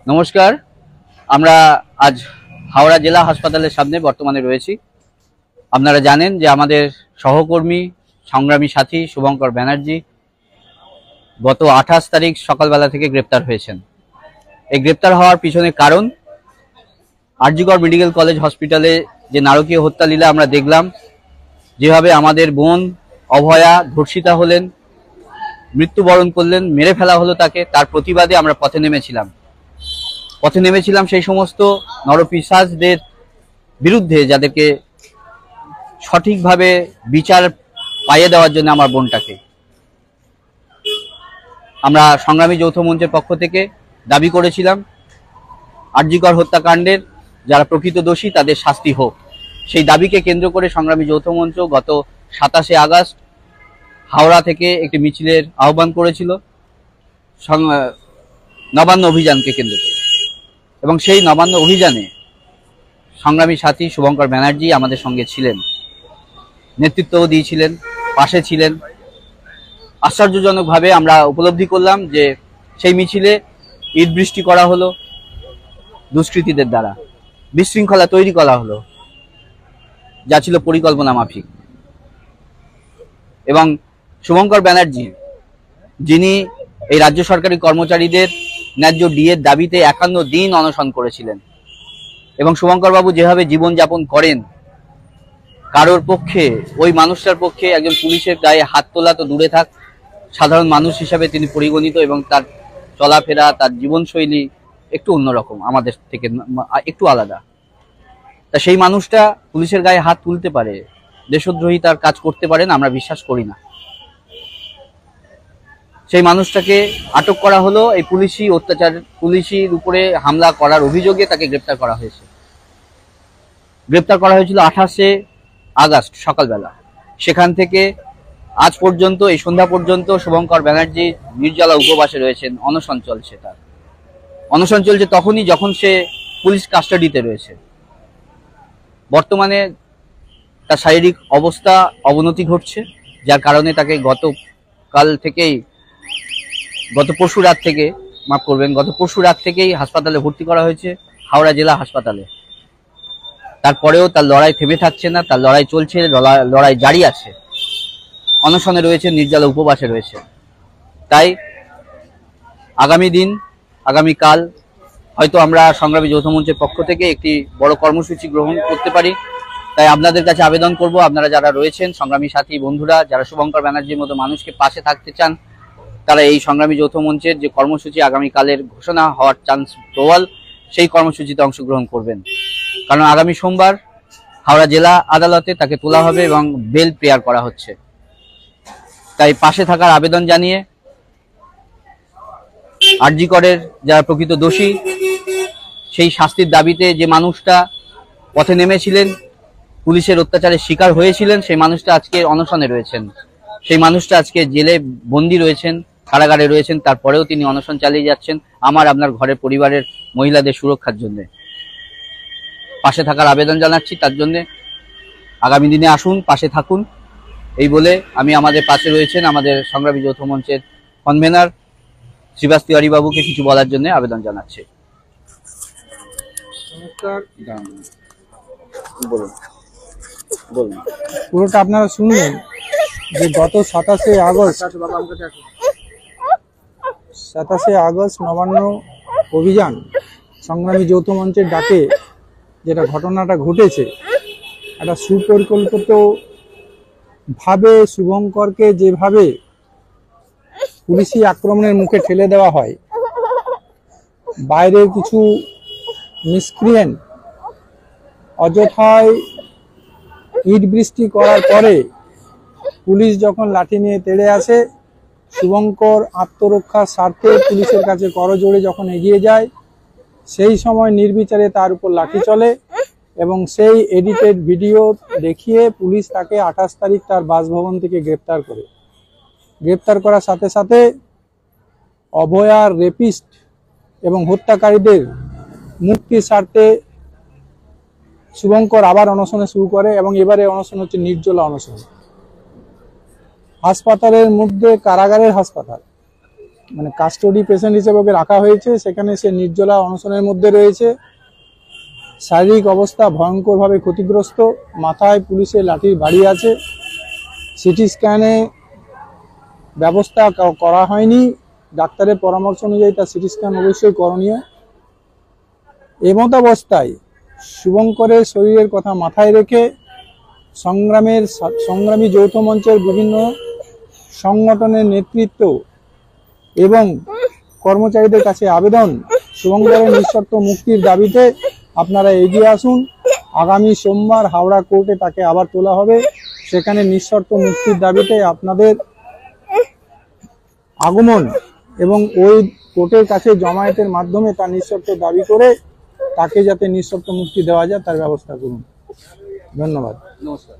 নমস্কার। আমরা আজ হাওড়া জেলা হাসপাতালের সামনে বর্তমানে রয়েছি। আপনারা জানেন যে আমাদের সহকর্মী সংগ্রামী সাথী শুভঙ্কর ব্যানার্জি গত 28 তারিখ সকালবেলা থেকে গ্রেপ্তার হয়েছেন। এই গ্রেপ্তার হওয়ার পিছনে কারণ আরজিকর মেডিকেল কলেজ হসপিটালে যে নারকীয় হত্যালীলা আমরা দেখলাম, যেভাবে আমাদের বোন অভয়া ধর্ষিতা হলেন, মৃত্যুবরণ করলেন, মেরে ফেলা হলো তাকে, তার প্রতিবাদে আমরা পথে নেমেছিলাম সেই সমস্ত নরপিশাচদের বিরুদ্ধে, যাদেরকে সঠিকভাবে বিচার পাইয়ে দেওয়ার জন্য আমার বোনটাকে আমরা সংগ্রামী যৌথ মঞ্চের পক্ষ থেকে দাবি করেছিলাম আরজিকর হত্যাকাণ্ডের যারা প্রকৃত দোষী তাদের শাস্তি হোক। সেই দাবিকে কেন্দ্র করে সংগ্রামী যৌথ মঞ্চ গত 27শে আগস্ট হাওড়া থেকে একটি মিছিলের আহ্বান করেছিল নবান্ন অভিযানকে কেন্দ্র করে, এবং সেই নবান্ন অভিযানে সংগ্রামী সাথী শুভঙ্কর ব্যানার্জি আমাদের সঙ্গে ছিলেন, নেতৃত্বও দিয়েছিলেন, পাশে ছিলেন। আশ্চর্যজনকভাবে আমরা উপলব্ধি করলাম যে সেই মিছিলে ইট বৃষ্টি করা হলো, দুষ্কৃতীদের দ্বারা বিশৃঙ্খলা তৈরি করা হলো, যা ছিল পরিকল্পনা মাফিক। এবং শুভঙ্কর ব্যানার্জি, যিনি এই রাজ্য সরকারি কর্মচারীদের ন্যায্য ডিএর দাবিতে 51 দিন অনশন করেছিলেন, এবং শুভঙ্কর বাবু যেভাবে জীবনযাপন করেন, কারোর পক্ষে, ওই মানুষটার পক্ষে একজন পুলিশের গায়ে হাত তোলা তো দূরে থাক, সাধারণ মানুষ হিসাবে তিনি পরিগণিত, এবং তার চলাফেরা, তার জীবনশৈলী একটু অন্যরকম, আমাদের থেকে একটু আলাদা। তা সেই মানুষটা পুলিশের গায়ে হাত তুলতে পারে, দেশদ্রোহিতার কাজ করতে পারেন, আমরা বিশ্বাস করি না। সেই মানুষটাকে আটক করা হলো এই পুলিশি অত্যাচার, পুলিশের উপরে হামলা করার অভিযোগে তাকে গ্রেপ্তার করা হয়েছে। গ্রেপ্তার করা হয়েছিল 28শে আগস্ট সকালবেলা। সেখান থেকে আজ পর্যন্ত, এই সন্ধ্যা পর্যন্ত শুভঙ্কর ব্যানার্জি নির্জলা উপবাসে রয়েছেন, অনশন চলছে। তার অনশন চলছে তখনই যখন সে পুলিশ কাস্টাডিতে রয়েছে। বর্তমানে তার শারীরিক অবস্থা অবনতি ঘটছে, যার কারণে তাকে গত পরশু রাত থেকেই হাসপাতালে ভর্তি করা হয়েছে, হাওড়া জেলা হাসপাতালে। তারপরেও তার লড়াই থেমে থাকছে না, তার লড়াই চলছে, লড়াই জারি আছে। অনশনে রয়েছে, নির্জলা উপবাসে রয়েছে। তাই আগামীকাল হয়তো আমরা সংগ্রামী যৌথ মঞ্চের পক্ষ থেকে একটি বড় কর্মসূচি গ্রহণ করতে পারি। তাই আপনাদের কাছে আবেদন করব, আপনারা যারা রয়েছেন সংগ্রামী সাথী বন্ধুরা, যারা শুভঙ্কর ব্যানার্জির মতো মানুষকে পাশে থাকতে চান, তারা এই সংগ্রামী যৌথ মঞ্চের যে কর্মসূচি আগামীকালের ঘোষণা হওয়ার চান্স প্রবল, সেই কর্মসূচিতে অংশগ্রহণ করবেন। কারণ আগামী সোমবার হাওড়া জেলা আদালতে তাকে তোলা হবে এবং বেল প্রেয়ার করা হচ্ছে। তাই পাশে থাকার আবেদন জানিয়ে আরজিকরের যারা প্রকৃত দোষী, সেই শাস্তির দাবিতে যে মানুষটা পথে নেমেছিলেন, পুলিশের অত্যাচারের শিকার হয়েছিলেন, সেই মানুষটা আজকে অনশনে রয়েছেন। সেই মানুষটা আজকে জেলে বন্দী রয়েছেন, কারাগারে রয়েছেন, তারপরেও তিনি অনশন চালিয়ে যাচ্ছেন আপনার ঘরের পরিবারের মহিলাদের সুরক্ষার জন্য। পাশে থাকার আবেদন জানাচ্ছি তার জন্য। আগামী দিনে আসুন, পাশে থাকুন। এই বলে আমি আমাদের পাশে রয়েছেন আমাদের সংগ্রামী যৌথ মঞ্চের কনভেনার শ্রীবাস তিওয়ারি বাবুকে কিছু বলার জন্য আবেদন জানাচ্ছি। বলুন। পুরোটা আপনারা শুনলেন যে গত 27শে আগস্ট নবান্ন অভিযান সংগ্রামী যৌথ মঞ্চের ডাকে যেটা ঘটনাটা ঘটেছে, একটা সুপরিকল্পিত ভাবে শুভঙ্করকে যেভাবে পুলিশি আক্রমণের মুখে ঠেলে দেওয়া হয়, বাইরের কিছু নিষ্ক্রিয়েন্ট অযথায় ইট বৃষ্টি করার পরে পুলিশ যখন লাঠি নিয়ে তেড়ে আসে, শুভঙ্কর আত্মরক্ষার স্বার্থে পুলিশের কাছে করজোড়ে যখন এগিয়ে যায়, সেই সময় নির্বিচারে তার উপর লাঠি চলে, এবং সেই এডিটেড ভিডিও দেখিয়ে পুলিশ তাকে 28 তারিখ তার বাসভবন থেকে গ্রেপ্তার করার সাথে সাথে অভয়ার রেপিস্ট এবং হত্যাকারীদের মুক্তির স্বার্থে শুভঙ্কর আবার অনশনে শুরু করে, এবং এবারে অনশন হচ্ছে নির্জলা অনশন। হাসপাতালের মধ্যে কারাগারের হাসপাতাল, মানে কাস্টডি পেশেন্ট হিসেবে ওকে রাখা হয়েছে। সেখানে সে নির্জলা অনশনের মধ্যে রয়েছে। শারীরিক অবস্থা ভয়ঙ্করভাবে ক্ষতিগ্রস্ত, মাথায় পুলিশের লাঠির বাড়ি আছে। সিটি স্ক্যানে ব্যবস্থা করা হয়নি, ডাক্তারের পরামর্শ অনুযায়ী তার সিটি স্ক্যান অবশ্যই করণীয়। এমতাবস্থায় শুভঙ্করের শরীরের কথা মাথায় রেখে সংগ্রামী যৌথ মঞ্চের বিভিন্ন সংগঠনের নেতৃত্ব এবং কর্মচারীদের কাছে আবেদন, শুভঙ্করের নিঃশর্ত মুক্তির দাবিতে আপনারা এগিয়ে আসুন। আগামী সোমবার হাওড়া কোর্টে তাকে আবার তোলা হবে। সেখানে নিঃশর্ত মুক্তির দাবিতে আপনাদের আগমন এবং ওই কোর্টের কাছে জমায়েতের মাধ্যমে তার নিঃশর্ত দাবি করে তাকে যাতে নিঃশর্ত মুক্তি দেওয়া যায় তার ব্যবস্থা করুন। ধন্যবাদ। নমস্কার।